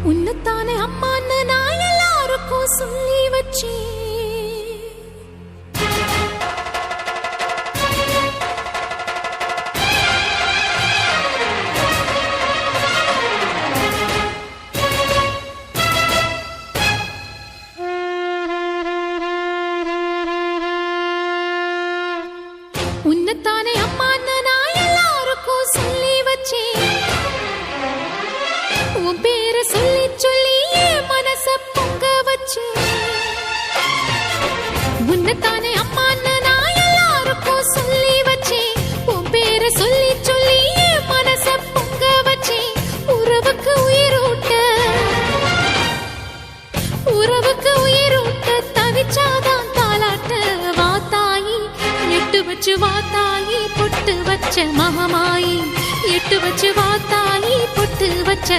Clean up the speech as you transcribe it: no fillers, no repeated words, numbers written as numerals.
உன்னத்தானே அம்மான்னு நான் எல்லாருக்கும் சொல்லி வச்சேன். உன்னத்தானே அம்மான்னு நான் எல்லாருக்கும் சொல்லி வச்சேன். உன் பேரை சொல்லி சொல்லி என் மனச பொங்க வச்சேன். உன்னத்தானே அம்மான்னு நான் எல்லாருக்கும் சொல்லி வச்சேன். உன் பேரை சொல்லி சொல்லி என் மனச பொங்க வச்சேன். உறவுக்கு உயிரூட்ட தவிச்சாதான் தாலாட்ட வாத்தாயி எட்டு வச்சு வாத்தாயி பொட்டு வச்ச மகமாயி எட்டு வச்சு வாத்தாயி பொட்டு வச்ச